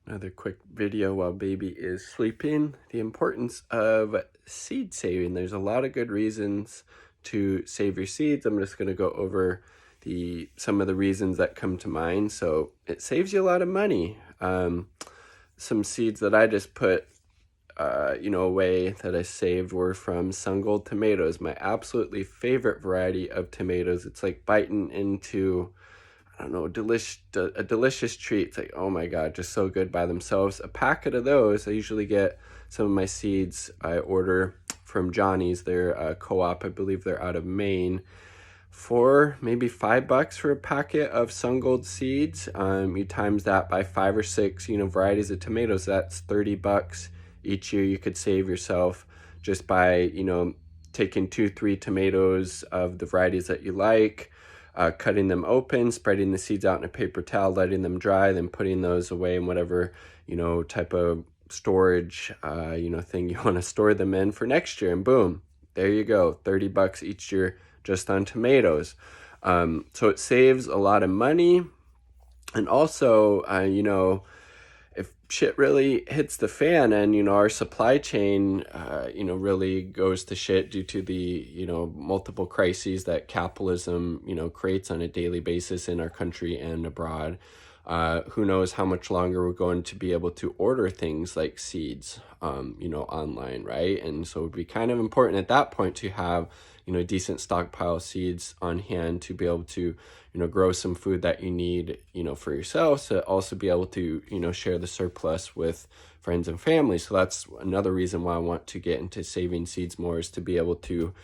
Another quick video while baby is sleeping. The importance of seed saving. There's a lot of good reasons to save your seeds. I'm just going to go over some of the reasons that come to mind. So it saves you a lot of money. Some seeds that I just put away that I saved were from Sun Gold tomatoes, my absolutely favorite variety of tomatoes. It's like biting into, I don't know, a delicious treat. It's like, oh my God, just so good by themselves. A packet of those, I usually get some of my seeds I order from Johnny's. They're a co-op, I believe they're out of Maine, for maybe $5 for a packet of Sun Gold seeds. You times that by 5 or 6, varieties of tomatoes, that's $30 each year you could save yourself just by, taking 2-3 tomatoes of the varieties that you like, cutting them open, spreading the seeds out in a paper towel, letting them dry, then putting those away in whatever, type of storage, thing you want to store them in for next year. And boom, there you go, $30 each year just on tomatoes. So it saves a lot of money. And also, if shit really hits the fan and, our supply chain, really goes to shit due to the, multiple crises that capitalism, creates on a daily basis in our country and abroad. Who knows how much longer we're going to be able to order things like seeds, online, right? And so it would be kind of important at that point to have, a decent stockpile of seeds on hand to be able to, grow some food that you need, for yourself, to also be able to, share the surplus with friends and family. So that's another reason why I want to get into saving seeds more, is to be able to,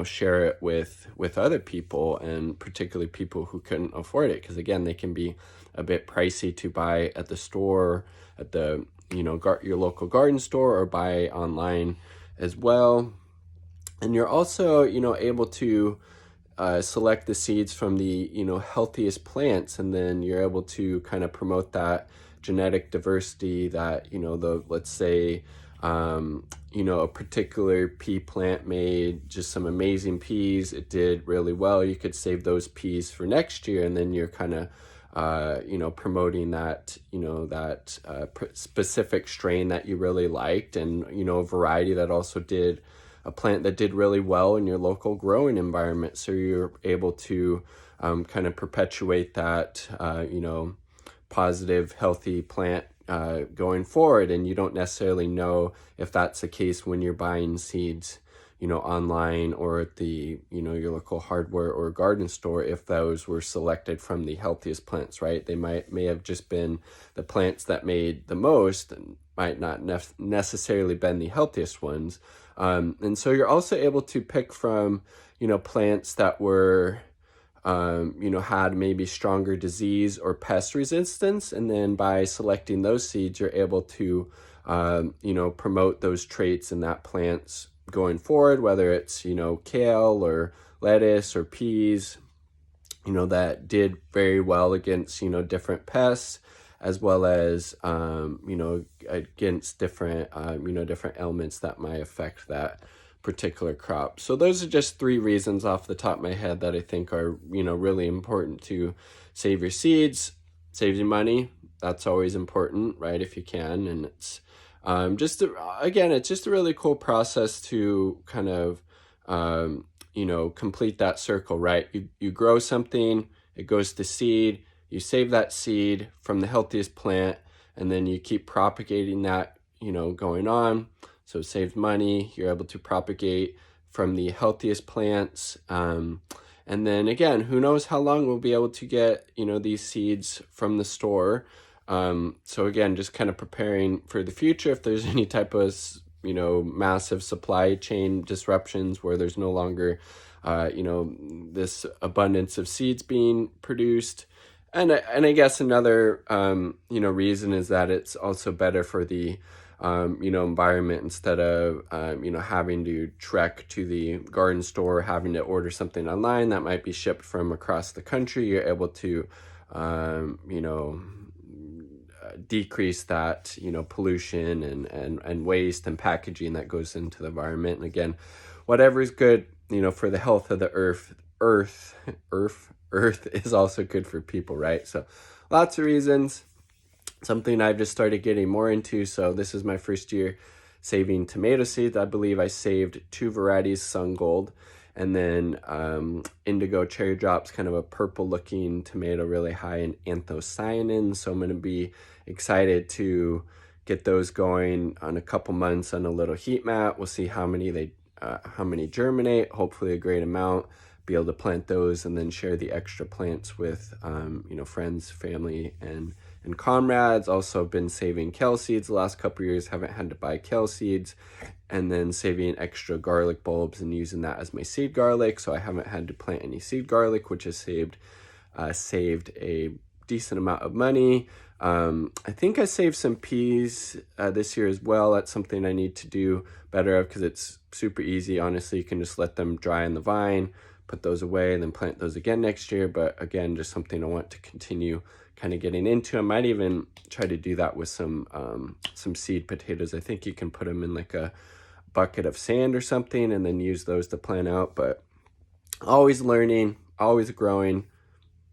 share it with other people, and particularly people who couldn't afford it. Because again, they can be a bit pricey to buy at the store, at the, your local garden store, or buy online as well. And you're also, able to select the seeds from the, healthiest plants, and then you're able to kind of promote that genetic diversity that, let's say, a particular pea plant made just some amazing peas. It did really well. You could save those peas for next year, and then you're kind of, promoting that, specific strain that you really liked, and, a variety that also did, a plant that did really well in your local growing environment. So you're able to kind of perpetuate that, positive, healthy plant going forward. And you don't necessarily know if that's the case when you're buying seeds, online or at the, your local hardware or garden store, if those were selected from the healthiest plants, right? They may have just been the plants that made the most, and might not necessarily been the healthiest ones. And so you're also able to pick from, plants that were, had maybe stronger disease or pest resistance. And then by selecting those seeds, you're able to, promote those traits in that plant's going forward, whether it's, kale or lettuce or peas, that did very well against, different pests, as well as, against different, different ailments that might affect that particular crop. So those are just 3 reasons off the top of my head that I think are, really important to save your seeds. Saves you money. That's always important, right? If you can. And it's it's just a really cool process to kind of, complete that circle, right? You grow something, it goes to seed, you save that seed from the healthiest plant, and then you keep propagating that, going on. So it saves money. You're able to propagate from the healthiest plants. And then again, who knows how long we'll be able to get, these seeds from the store. So again, just kind of preparing for the future if there's any type of, massive supply chain disruptions where there's no longer, this abundance of seeds being produced. And I guess another, reason is that it's also better for the, environment, instead of, having to trek to the garden store, having to order something online that might be shipped from across the country. You're able to, decrease that, pollution and waste and packaging that goes into the environment. And again, whatever is good, for the health of the earth is also good for people, right? So lots of reasons. something I've just started getting more into. So this is my first year saving tomato seeds. I believe I saved 2 varieties, Sun Gold, and then Indigo Cherry Drops, kind of a purple looking tomato, really high in anthocyanins. So I'm going to be excited to get those going on a couple months on a little heat mat. We'll see how many germinate, hopefully a great amount, be able to plant those and then share the extra plants with friends, family, and comrades. Also been saving kale seeds the last couple years, haven't had to buy kale seeds, and then saving extra garlic bulbs and using that as my seed garlic, so I haven't had to plant any seed garlic, which has saved a decent amount of money. I think I saved some peas this year as well. That's something I need to do better of, because it's super easy. Honestly, you can just let them dry on the vine, put those away, and then plant those again next year. But again, just something I want to continue kind of getting into. I might even try to do that with some seed potatoes. I think you can put them in like a bucket of sand or something and then use those to plant out. But always learning, always growing,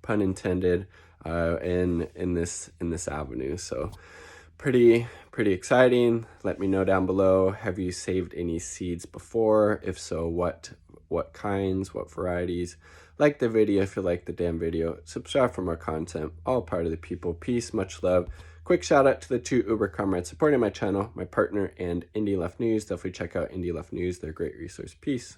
pun intended, in this avenue. So pretty exciting. Let me know down below, have you saved any seeds before? If so, what kinds, what varieties? Like the video if you like the damn video. Subscribe for more content. All part of the people. Peace, much love. Quick shout out to the 2 Uber comrades supporting my channel, my partner and Indie Left News. Definitely check out Indie Left News. They're a great resource. Peace.